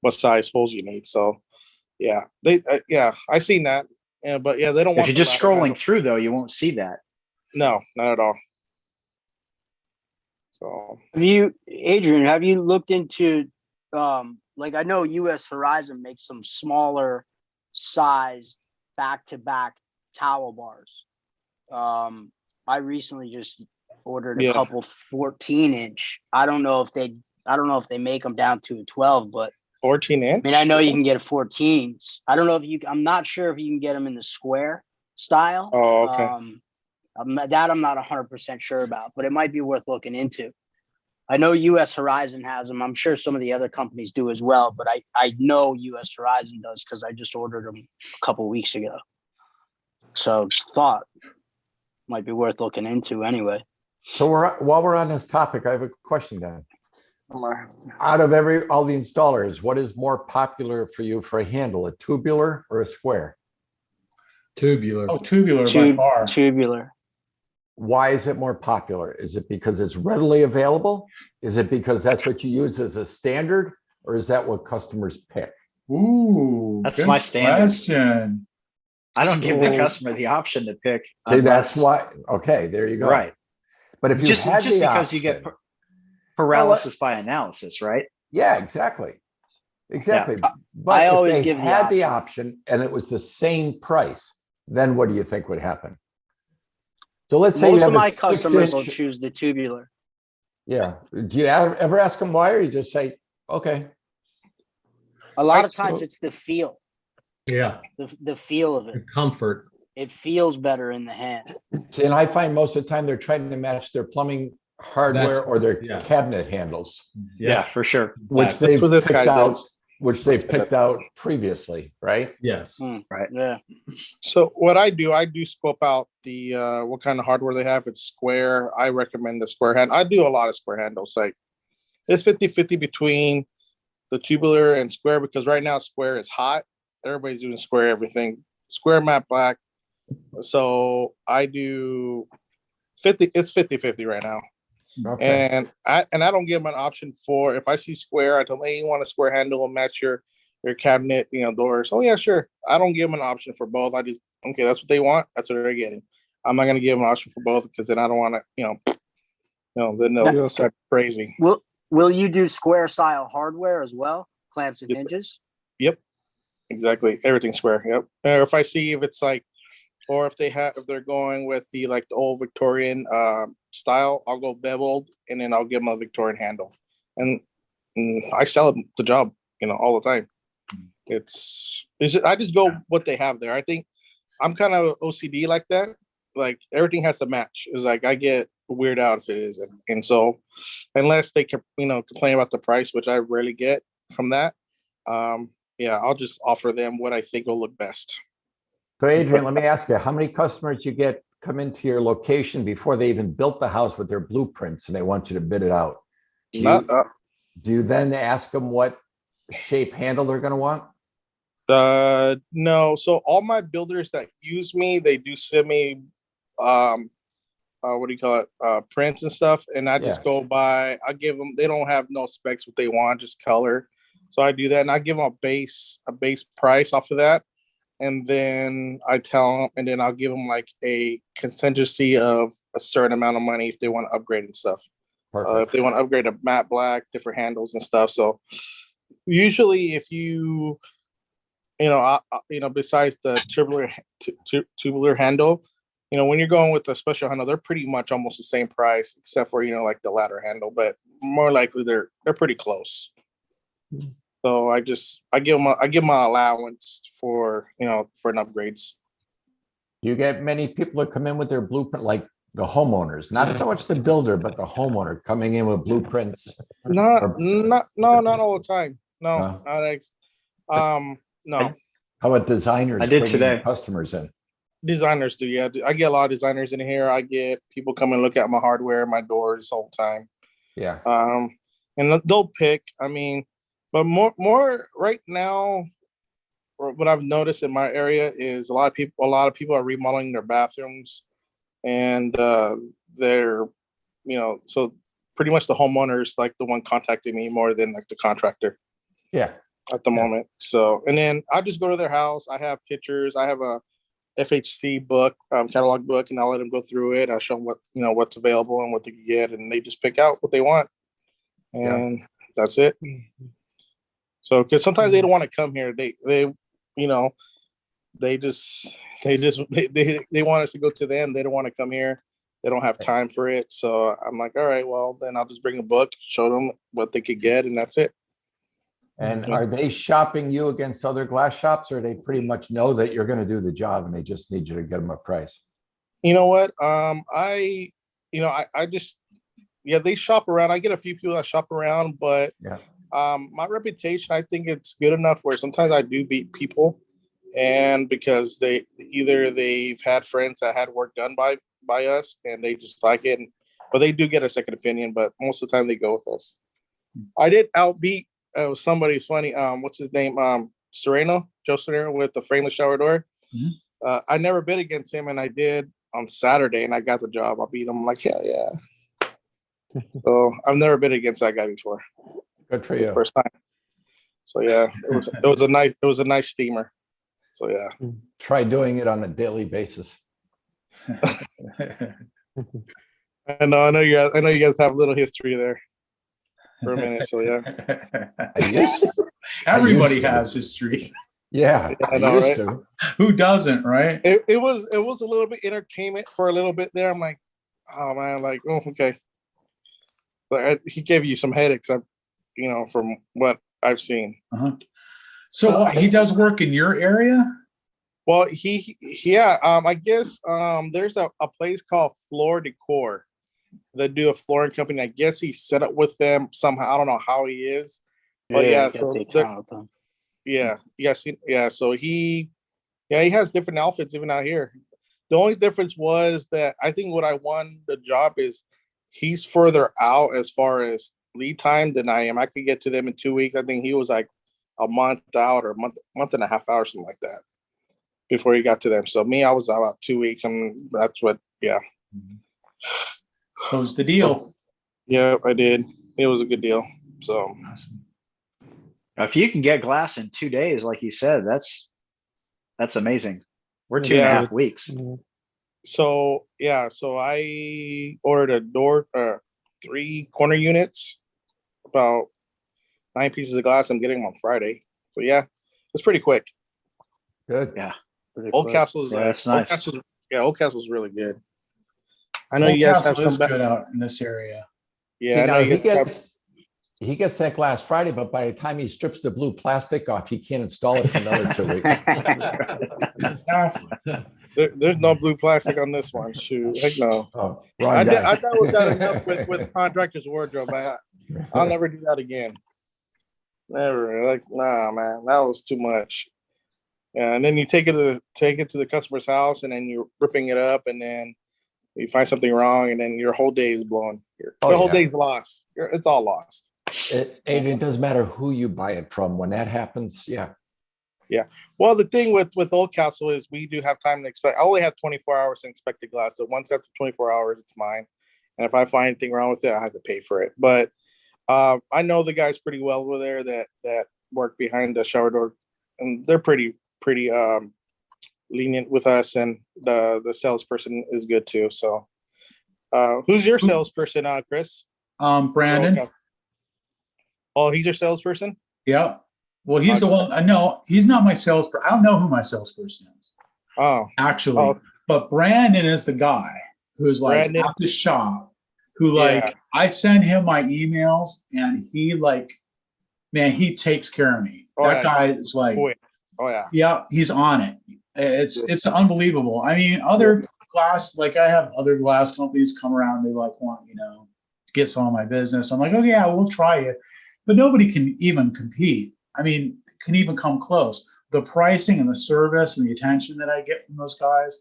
what size holes you need. So, yeah, I seen that. Yeah, but yeah, they don't want. If you're just scrolling through, though, you won't see that. No, not at all. So, Adrian, have you looked into, like I know US Horizon makes some smaller size back-to-back towel bars. I recently just ordered a couple 14-inch. I don't know if they make them down to a 12, but 14-inch. I mean, I know you can get 14s. I don't know if I'm not sure if you can get them in the square style. Oh, okay. I'm not 100% sure about, but it might be worth looking into. I know US Horizon has them. I'm sure some of the other companies do as well, but I know US Horizon does because I just ordered them a couple weeks ago. So thought might be worth looking into anyway. So while we're on this topic, I have a question, Dan. Out of all the installers, what is more popular for you for a handle, a tubular or a square? Tubular. Oh, tubular by far. Tubular. Why is it more popular? Is it because it's readily available? Is it because that's what you use as a standard, or is that what customers pick? Ooh, that's my standard question. I don't give the customer the option to pick. See, that's why. Okay, there you go. Right. But if you just had the because option, you get paralysis by analysis, right? Yeah, exactly. Exactly. Yeah. But I if always they give had the option and it was the same price, then what do you think would happen? So let's say most you have of my a customers 6-inch... will choose the tubular. Yeah. Do you ever ask them why, or you just say, okay? A lot of times it's the feel. Yeah. The feel of it. The comfort. it feels better in the hand. See, and I find most of the time they're trying to match their plumbing hardware or their yeah. cabinet handles, Yeah, for sure. which Exactly. they've what this guy picked out, does. which they've picked out previously, right? Yes. Right. Yeah. So what I do scope out the what kind of hardware they have. It's square. I recommend the square hand. I do a lot of square handles. Like it's 50-50 between the tubular and square, because right now square is hot. Everybody's doing square everything. Square matte black. So I do 50. It's 50-50 right now. Okay. And I don't give them an option for, if I see square, I tell them, hey, you want a square handle and match your cabinet, doors. Oh yeah, sure. I don't give them an option for both. I just, okay, that's what they want. That's what they're getting. I'm not going to give them an option for both, because then I don't want to, then they'll start crazy. Will you do square style hardware as well? Clamps and hinges? Yep. Exactly. Everything square. Yep. Or if I see if it's like, or if they're going with the old Victorian style, I'll go beveled, and then I'll give them a Victorian handle, and I sell them the job, all the time. It's just, I just go what they have there. I think I'm kind of OCD like that. Like everything has to match. It's like I get weird out if it isn't, and so unless they can, complain about the price, which I rarely get from that, I'll just offer them what I think will look best. So Adrian, let me ask you, how many customers you get come into your location before they even built the house with their blueprints and they want you to bid it out? Do you then ask them what shape handle they're going to want? No. So all my builders that use me, they do send me, what do you call it? Prints and stuff. And I just go by, I give them, they don't have no specs what they want, just color. So I do that, and I give them a base price off of that. And then I tell them, and then I'll give them like a contingency of a certain amount of money if they want to upgrade and stuff. If they want to upgrade to matte black, different handles and stuff. So usually, if besides the tubular handle, when you're going with a special handle, they're pretty much almost the same price, except for like the ladder handle. But more likely, they're pretty close. So I give them an allowance for for an upgrades. Do you get many people that come in with their blueprint, like the homeowners, not so much the builder, but the homeowner coming in with blueprints? Not all the time. No, no. How about designers? I did bringing today. Customers in. Designers do, yeah. I get a lot of designers in here. I get people come and look at my hardware, my doors all the time. Yeah. And they'll pick. But more right now, what I've noticed in my area is a lot of people are remodeling their bathrooms, and they're, so pretty much the homeowner's like the one contacting me more than like the contractor. Yeah. At the moment. So, and then I just go to their house. I have pictures. I have a FHC book, catalog book, and I'll let them go through it. I show them what's available and what they can get, and they just pick out what they want, and that's it. So, because sometimes they don't want to come here. They want us to go to them. They don't want to come here. They don't have time for it. So I'm like, all right, well, then I'll just bring a book, show them what they could get, and that's it. And are they shopping you against other glass shops, or they pretty much know that you're going to do the job and they just need you to get them a price? You know what? I just, they shop around. I get a few people that shop around, but my reputation, I think it's good enough where sometimes I do beat people, and because they've had friends that had work done by us and they just like it, but they do get a second opinion, but most of the time they go with us. I did outbeat somebody's funny. What's his name? Joe Sereno with the frameless shower door. Mm-hmm. I never bid against him, and I did on Saturday, and I got the job. I beat him. I'm like, hell yeah. So I've never bid against that guy before. Good for you. First time. So yeah, it was a nice steamer. So yeah. Try doing it on a daily basis. I know you guys have a little history there for a minute. So yeah. Everybody has history. Yeah, I know, right? to. Who doesn't, right? It was a little bit entertainment for a little bit there. I'm like, oh man, like, oh, okay. But he gave you some headaches, from what I've seen. Uh-huh. So he does work in your area? Well, yeah. I guess there's a place called Floor Decor that do a flooring company. I guess he set up with them somehow. I don't know how he is, but yeah. you got So the account with them. yeah, yes, yeah. So he has different outfits even out here. The only difference was that I think what I won the job is he's further out as far as lead time than I am. I could get to them in 2 weeks. I think he was like a month out or month and a half out or something like that before he got to them. So me, I was about 2 weeks, and that's what. Yeah. Close the deal. Yeah, I did. It was a good deal. So Awesome. If you can get glass in 2 days, like you said, that's amazing. We're two Yeah. and a half weeks. So yeah, so I ordered a door, 3 corner units, about 9 pieces of glass. I'm getting them on Friday. So yeah, it's pretty quick. Good. Yeah. Old Castle's Yeah, that's nice. Old Castle's really good. I know you guys have some good out in this area. Yeah, See, I know now you guys have, he gets that glass Friday, but by the time he strips the blue plastic off, he can't install it for another 2 weeks. there's no blue plastic on this one. Shoot, heck no. Oh, wrong I guy. thought we got enough with contractor's wardrobe. I'll never do that again. Never. Like, nah, man, that was too much. Yeah, and then you take it to the customer's house, and then you're ripping it up, and then you find something wrong, and then your whole day is blown. Your whole day's lost. It's all lost. It doesn't matter who you buy it from. When that happens, yeah. Well, the thing with Old Castle is we do have time to inspect. I only have 24 hours to inspect the glass. So once after 24 hours, it's mine. And if I find anything wrong with it, I have to pay for it. But I know the guys pretty well over there that work behind the shower door, and they're pretty lenient with us, and the salesperson is good too. So who's your salesperson, Chris? Brandon. Oh, he's your salesperson? Yep. Well, he's the one. No, he's not my salesperson. I don't know who my salesperson is. Oh, actually, but Brandon is the guy who's like Brandon. at the shop, who like I send him my emails, and he like, man, he takes care of me. That guy is like, yeah, he's on it. It's unbelievable. I mean, other glass, like I have other glass companies come around, they like want, get some of my business. I'm like, oh yeah, we'll try it. But nobody can even compete. I mean, can even come close. The pricing and the service and the attention that I get from those guys.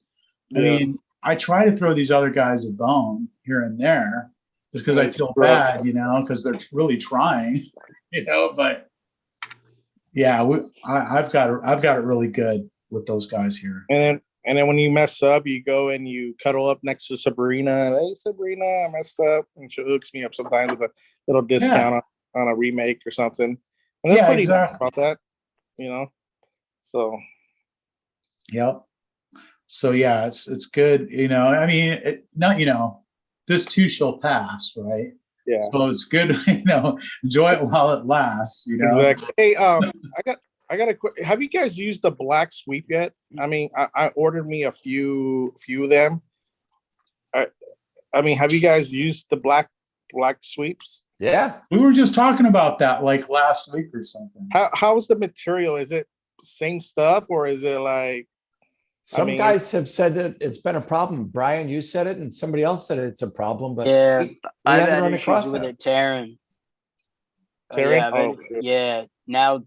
I mean, I try to throw these other guys a bone here and there just because I feel bad, because they're really trying, but yeah, I've got it really good with those guys here. And then when you mess up, you go and you cuddle up next to Sabrina. Hey, Sabrina, I messed up. And she hooks me up sometimes with a little discount on a remake or something. And they're pretty nice about that, So. Yep. So yeah, it's good. I mean, this too shall pass, right? Yeah. So it's good, enjoy it while it lasts, Exactly. Hey, I got a quick. Have you guys used the black sweep yet? I mean, I ordered me a few of them. I mean, have you guys used the black sweeps? Yeah. We were just talking about that like last week or something. How is the material? Is it same stuff, or is it like? Some guys have said that it's been a problem. Brian, you said it, and somebody else said it's a problem. But yeah, I've haven't had run issues across with that. it tearing. Tearing? Now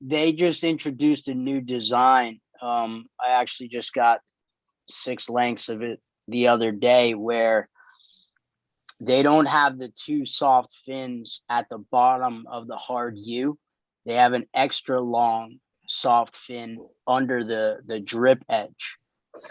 they just introduced a new design. I actually just got 6 lengths of it the other day, where they don't have the 2 soft fins at the bottom of the hard U. They have an extra long soft fin under the drip edge.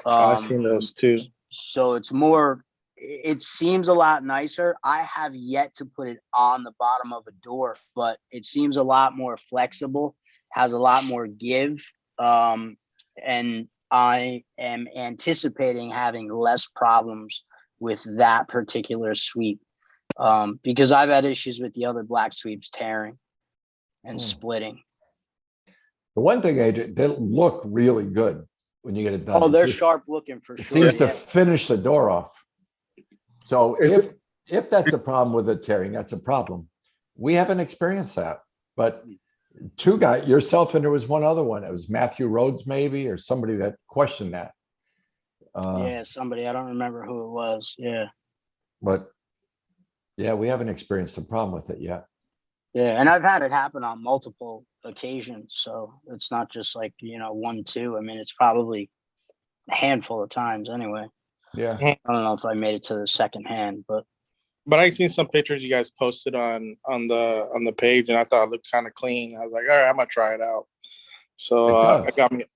I've seen those too. So it seems a lot nicer. I have yet to put it on the bottom of a door, but it seems a lot more flexible, has a lot more give. And I am anticipating having less problems with that particular sweep, because I've had issues with the other black sweeps tearing and splitting. The one thing they look really good when you get it done. Oh, they're sharp looking for sure. It seems to finish the door off. So if that's a problem with it tearing, that's a problem. We haven't experienced that, but Two guys, yourself, and there was one other one. It was Matthew Rhodes, maybe, or somebody that questioned that. Yeah, somebody, I don't remember who it was. Yeah. But yeah, we haven't experienced a problem with it yet. Yeah, and I've had it happen on multiple occasions. So it's not just like, one, two. I mean, it's probably a handful of times anyway. Yeah. I don't know if I made it to the second hand, but I seen some pictures you guys posted on the page, and I thought it looked kind of clean. I was like, all right, I'm gonna try it out. So I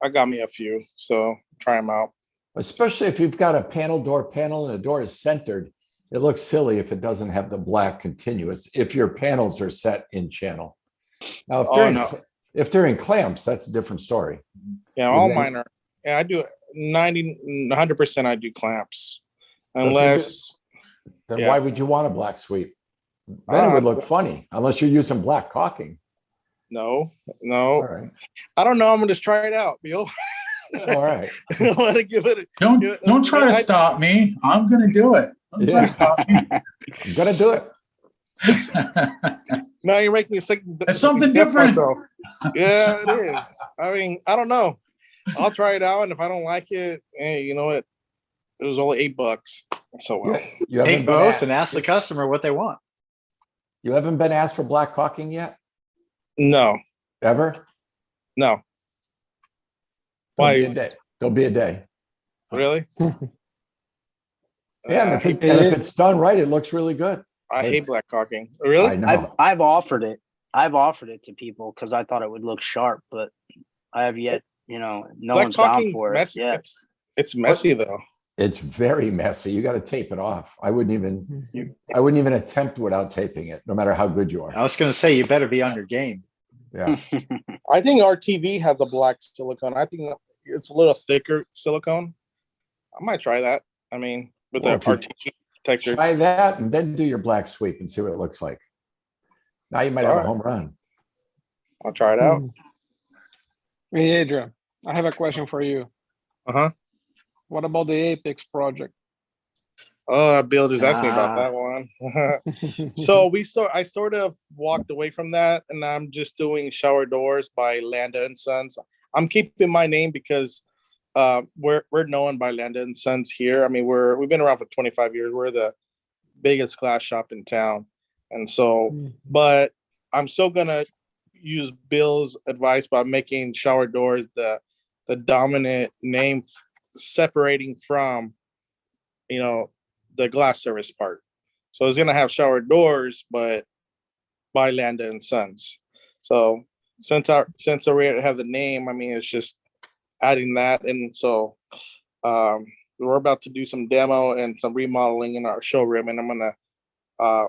got me a few. So try them out. Especially if you've got a panel and the door is centered. It looks silly if it doesn't have the black continuous, if your panels are set in channel. Now, if they're in clamps, that's a different story. Yeah, all mine are. Yeah, I do 100%. I do clamps, unless. Then why would you want a black sweep? Then it would look funny, unless you're using black caulking. No. All right. I don't know. I'm gonna just try it out, Bill. All right. I want to give it. Don't try to stop me. I'm gonna do it. Don't try to stop me. I'm gonna do it. No, you're making me sick. It's something different. Myself. Yeah, it is. I mean, I don't know. I'll try it out, and if I don't like it, hey, you know what? It was only $8. So well. You Take both and ask the customer what they want. You haven't been asked for black caulking yet? No. Ever? No. There'll Why? be a day. Really? Yeah, and if it's done right, it looks really good. I hate black caulking. Really? I know. I've offered it. I've offered it to people because I thought it would look sharp, but I have yet, no black one's down caulking's for it. messy. Yeah. It's messy though. It's very messy. You got to tape it off. I wouldn't even attempt without taping it, no matter how good you are. I was going to say, you better be on your game. Yeah. I think RTV has a black silicone. I think it's a little thicker silicone. I might try that. I mean, with the RTV texture. Try that and then do your black sweep and see what it looks like. Now you might have a home run. I'll try it out. Hey, Adrian, I have a question for you. Uh-huh. What about the Apex project? Oh, Bill just asked me about that one. So I sort of walked away from that, and I'm just doing shower doors by Landa and Sons. I'm keeping my name because we're known by Landa and Sons here. I mean, we've been around for 25 years. We're the biggest glass shop in town, and so, but I'm still gonna use Bill's advice by making shower doors the dominant name, separating from, the glass service part. So it's gonna have shower doors, but by Landa and Sons. So since we already have the name, I mean, it's just adding that. And so we're about to do some demo and some remodeling in our showroom, and I'm gonna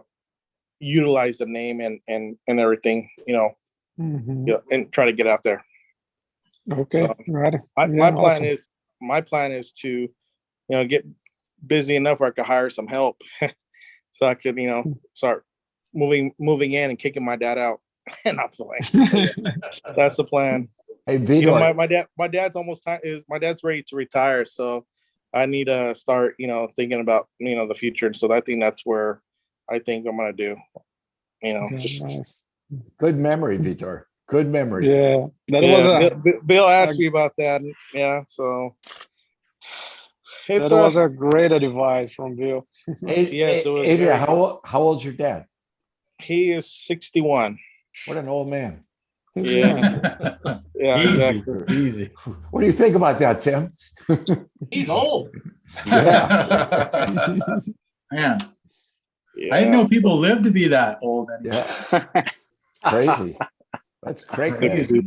utilize the name and everything, and try to get out there. Okay, so right. My plan is to, get busy enough where I could hire some help, so I could, start moving in and kicking my dad out. And I'm playing. That's the plan. Hey, Vito, my dad's my dad's ready to retire, so I need to start, thinking about, the future. And so I think that's where I think I'm gonna do. Nice. Good memory, Vitor. Good memory. Yeah, Bill asked me about that. Yeah, so that was a great advice from Bill. Adrian, how old's your dad? He is 61. What an old man. Yeah. Yeah, exactly. Easy. What do you think about that, Tim? He's old. Yeah. Man, Yeah. I didn't know people live to be that old anymore. Yeah. Crazy. That's crazy.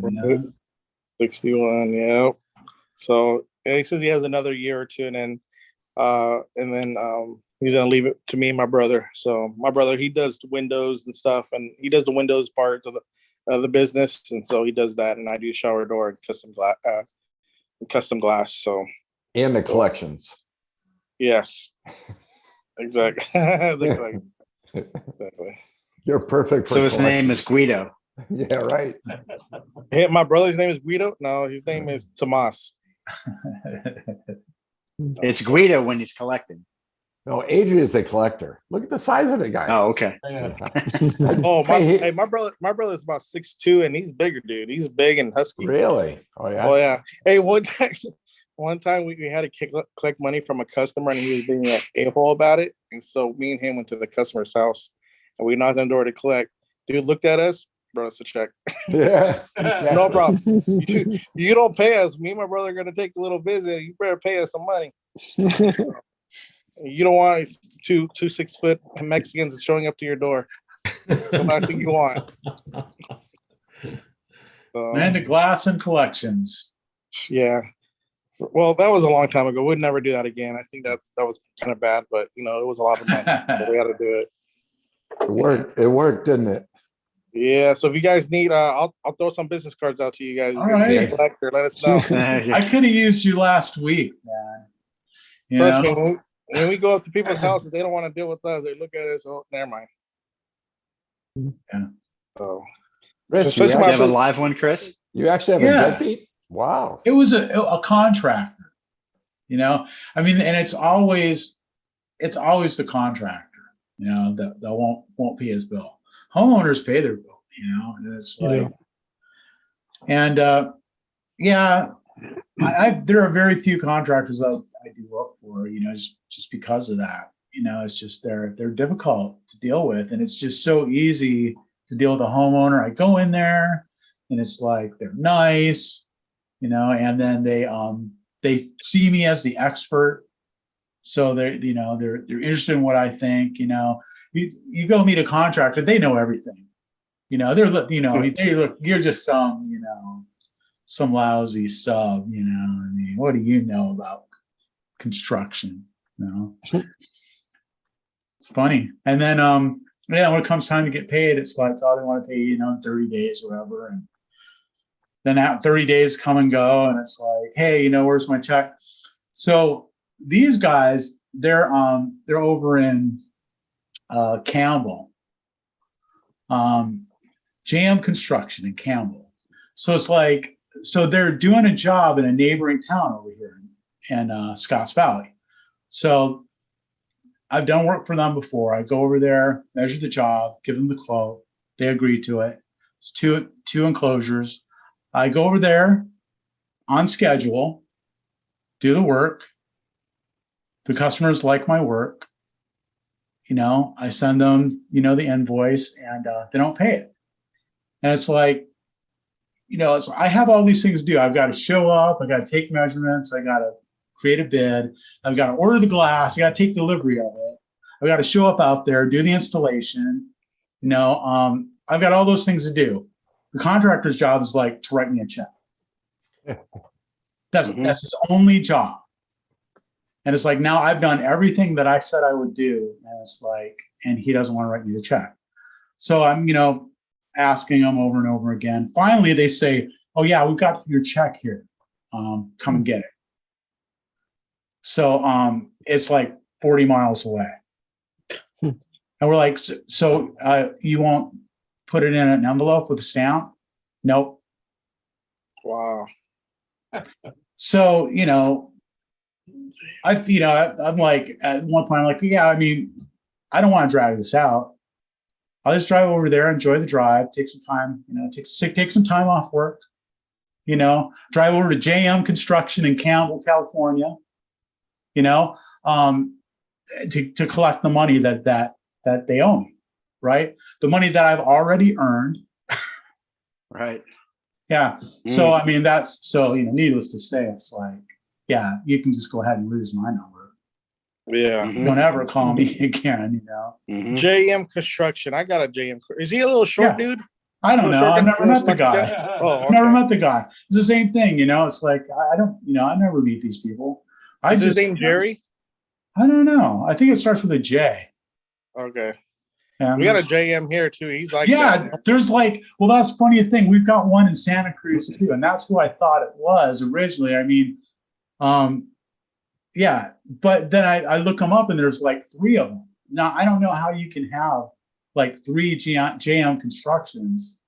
61. Yeah. So he says he has another year or two, and then he's gonna leave it to me and my brother. So my brother, he does the windows and stuff, and he does the windows part of the business, and so he does that, and I do shower door and custom glass. So And the collections. yes, exactly. Exactly. You're perfect. So his name is Guido. Yeah, right. Hey, my brother's name is Guido. No, his name is Tomas. It's Guido when he's collecting. No, Adrian is a collector. Look at the size of the guy. Oh, okay. Oh, my brother's about 6'2", and he's bigger, dude. He's big and husky. Really? Oh yeah. Oh yeah. Hey, one time we had to collect money from a customer, and he was being an a-hole about it. And so me and him went to the customer's house, and we knocked on the door to collect. Dude looked at us, brought us a check. Yeah. Exactly. No problem. You don't pay us. Me and my brother are gonna take a little visit. You better pay us some money. You don't want two 6-foot Mexicans showing up to your door. The last thing you want. So, Man to glass and collections. yeah. Well, that was a long time ago. We'd never do that again. I think that was kind of bad, but it was a lot of money. So we had to do it. It worked, didn't it? Yeah. So if you guys need, I'll throw some business cards out to you guys. All right. Collector, let us know. I could have used you last week, man. You Trust know? me, when we go up to people's houses, they don't want to deal with us. They look at us. Oh, never mind. Yeah. So, Chris, Especially You my have a live one, Chris? you actually have Yeah. a deadbeat? Wow. It was a contractor, I mean, and it's always the contractor, that won't pay his bill. Homeowners pay their bill, and it's like, and yeah, there are very few contractors that I do work for, just because of that. It's just they're difficult to deal with, and it's just so easy to deal with a homeowner. I go in there, and it's like they're nice, and then they see me as the expert, so they're interested in what I think. You go meet a contractor, they know everything. They look, you're just some lousy sub. I mean, what do you know about construction? It's funny. And then when it comes time to get paid, it's like, oh, they want to pay you, in 30 days or whatever. And then that 30 days come and go, and it's like, hey, where's my check? So these guys, they're over in Campbell, JM Construction in Campbell. So it's like, they're doing a job in a neighboring town over here in Scotts Valley. So I've done work for them before. I go over there, measure the job, give them the quote. They agree to it. It's two enclosures. I go over there on schedule, do the work. The customers like my work. I send them, the invoice, and they don't pay it. And it's like, I have all these things to do. I've got to show up. I got to take measurements. I got to create a bid. I've got to order the glass. I got to take delivery of it. I've got to show up out there, do the installation. I've got all those things to do. The contractor's job is like to write me a check. That's his only job. And it's like, now I've done everything that I said I would do. And it's like, and he doesn't want to write me the check. So I'm, asking them over and over again. Finally, they say, oh yeah, we've got your check here. Come and get it. So it's like 40 miles away. And we're like, so you won't put it in an envelope with a stamp? Nope. wow. So, I'm like, at one point, I'm like, yeah, I mean, I don't want to drag this out. I'll just drive over there, enjoy the drive, take some time, take some time off work, drive over to JM Construction in Campbell, California, to collect the money that they owe me, right? The money that I've already earned. Right. Yeah. So, I mean, needless to say, it's like, yeah, you can just go ahead and lose my number. Yeah. Don't ever call me again, JM Construction. I got a JM. Is he a little short dude? I don't know. I've never met the guy. Oh, I've never met the guy. It's the same thing, It's like, I don't, I never meet these people. Is his name Jerry? I don't know. I think it starts with a J. Okay. And We got a JM here too. He's like, there's like, well, that's funny thing. We've got one in Santa Cruz too, and that's who I thought it was originally. I mean, yeah, but then I look them up and there's like 3 of them. Now I don't know how you can have like 3 JM Constructions,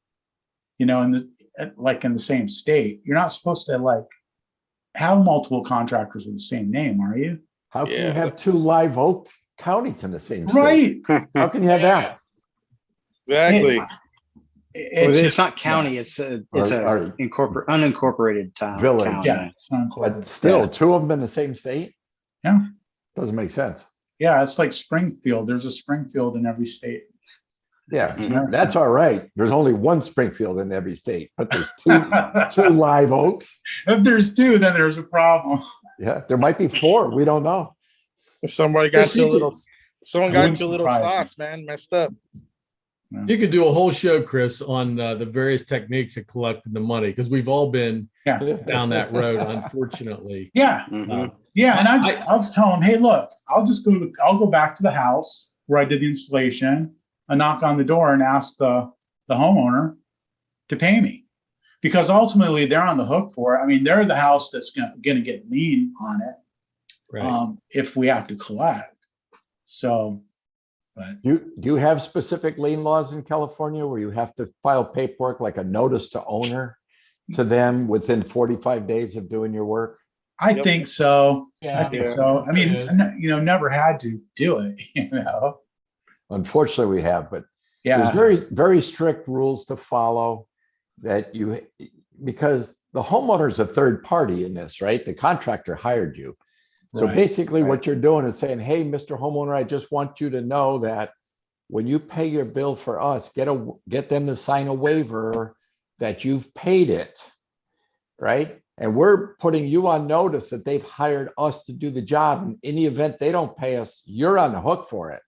in the same state. You're not supposed to like have multiple contractors with the same name, are you? How can you have 2 Live Oak counties in the same state. Right. How can you have that? Exactly. Well, It's it's just, not county. It's a Or unincorporated town. Village. County. yeah, it's not but close. still, two of them in the same state? Yeah. Doesn't make sense. Yeah, it's like Springfield. There's a Springfield in every state. Yeah, Mhm. that's all right. There's only one Springfield in every state, but there's two live oaks. If there's two, then there's a problem. Yeah, there might be four. We don't know. Somebody got you a little. Someone It got wouldn't you a little surprise me. sauce, man. Messed up. You could do a whole show, Chris, on the various techniques of collecting the money because we've all been Yeah. down that road, unfortunately. Yeah. Mhm. Yeah. And I'll just tell them, hey, look, I'll go back to the house where I did the installation. I knock on the door and ask the homeowner to pay me. Because ultimately they're on the hook for it. I mean, they're the house that's gonna get lien on it. Right. If we have to collect. So, but Do you have specific lien laws in California where you have to file paperwork like a notice to owner to them within 45 days of doing your work? I Yep. think so. Yeah. I think so. I mean, It is. never had to do it, Unfortunately, we have, but Yeah. there's very, very strict rules to follow because the homeowner is a third party in this, right? The contractor hired you. So Right, basically right. what you're doing is saying, hey, Mr. Homeowner, I just want you to know that when you pay your bill for us, get them to sign a waiver that you've paid it, right? And we're putting you on notice that they've hired us to do the job. And in the event they don't pay us, you're on the hook for it.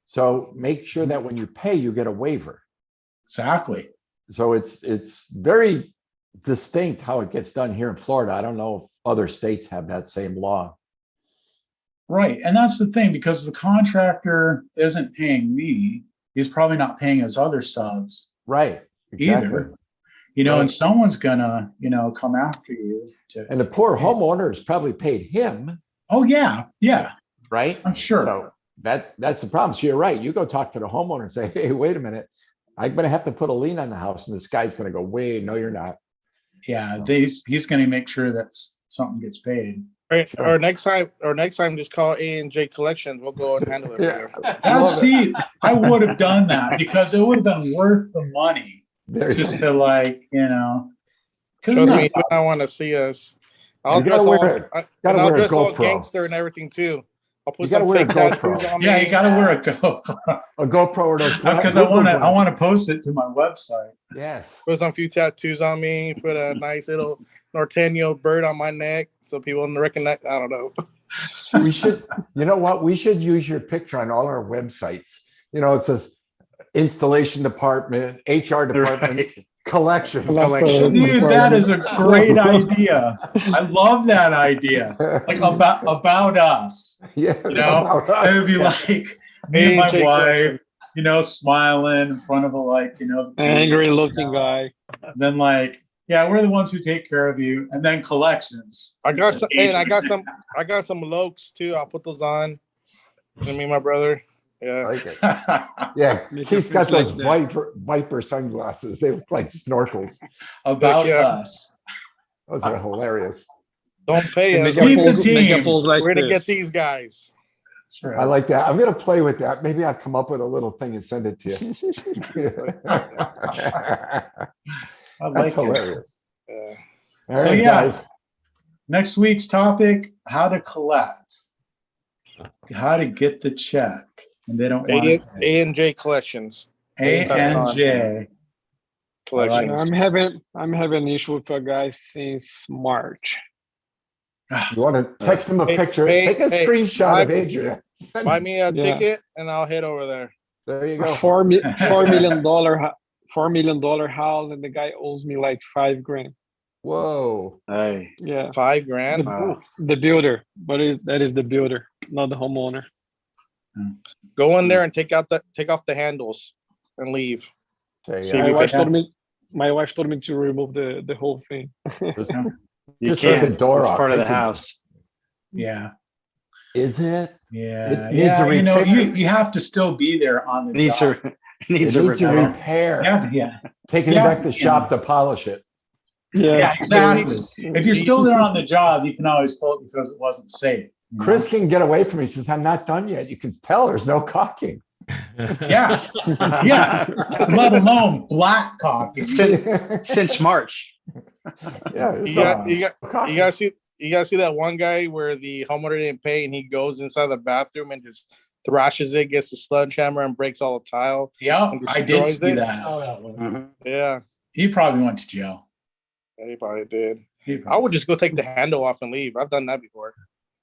So make sure that when you pay, you get a waiver. Exactly. So it's very distinct how it gets done here in Florida. I don't know if other states have that same law. Right. And that's the thing, because the contractor isn't paying me, he's probably not paying his other subs Right. Exactly. either. And Right. someone's gonna, come after you And the poor homeowners probably paid him, Oh yeah, yeah, right? I'm sure. So that's the problem. So you're right. You go talk to the homeowner and say, hey, wait a minute. I'm going to have to put a lien on the house. And this guy's going to go, wait, no, you're not. Yeah, he's gonna make sure that something gets paid. Right. Sure. Or next time, just call A&J Collections. We'll go and handle it. Yeah. For you. See, I would have done that because it would have been worth the money There you just go. to Trust me, you don't want to see us. I'll You dress gotta all, wear and gotta I'll wear a dress all GoPro. gangster and everything too. I'll put You gotta some wear a fake GoPro. tattoos on Yeah, me. you gotta wear a GoPro A GoPro or those because I want to post it to my website. Yes. Put some few tattoos on me. Put a nice little Norteño bird on my neck so people don't recognize. I don't know. We should, you know what? We should use your picture on all our websites. It says installation department, HR department, Right. collections. Collections. Dude, that is a great idea. I love that idea. Like about us. Yeah. about us. It would be Yeah. like me and my A&J wife, Collections. smiling in front of Angry looking guy. then we're the ones who take care of you, and then collections. I got some, and I got some lokes too. I'll put those on. Me and my brother. I Yeah. like it. Yeah, Make Keith's it got like those that. viper sunglasses. They look like snorkels. About Yeah. us. Those are hilarious. Don't pay And us. Leave the make team. a pose like We're gonna get this. these guys. That's right. I like that. I'm gonna play with that. Maybe I'll come up with a little thing and send it to you. I like That's it. hilarious. Yeah. All So, right, yeah. guys. Next week's topic: how to collect, how to get the check, and they don't want A&J Collections. A&J. Collections. I'm having an issue with a guy since March. You want to text him a Hey, picture? hey, Take a hey, screenshot of buy- Adrian. Send Buy it. me a Yeah. ticket and I'll head over there. There you go. $4 million house, and the guy owes me like $5,000. Whoa. Hey, Yeah, $5,000. wow. the builder, but that is the builder, not the homeowner. Go in there and take off the handles and leave. Say, See, My we wife can- told me to remove the whole thing. just- You Just leave the can't. door It's off. part of the Take the- house. Yeah, Is it? yeah, It needs a repair. you have to still be there on the Needs job. a It needs a needs a repair. repair. Yeah, Taking Yeah, it back to the shop to polish it. yeah, exactly. If you're See- still there on the job, you can always pull it because it wasn't safe. Chris can get away from me. He says, I'm not done yet. You can tell there's no caulking. Yeah. Yeah. Let alone black coffee. Since March. Yeah. You gotta see that one guy where the homeowner didn't pay and he goes inside the bathroom and just thrashes it, gets the sledgehammer and breaks all the tile. Yeah, and I did destroys see it. that. Oh, that one. Mhm. Yeah, He probably went to jail. he probably did. He I probably- would just go take the handle off and leave. I've done that before.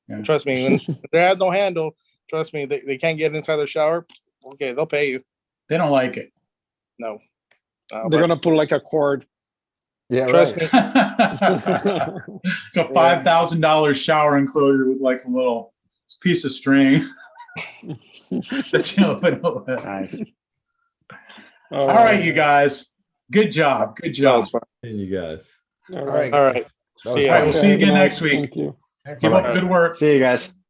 Yeah. Trust me, when they have no handle, trust me, they can't get inside their shower. Okay, they'll pay you. They don't like it. No. They're But gonna put like a cord. Yeah, trust right. me. A $5,000 shower enclosure with like a little piece of string. That you open up with. Nice. All right, you guys. Good job. Good That job. was fun. And you guys. All All right. All right. That was See All right, ya. we'll see you again next week. Thank you. Keep up the good work. See you guys.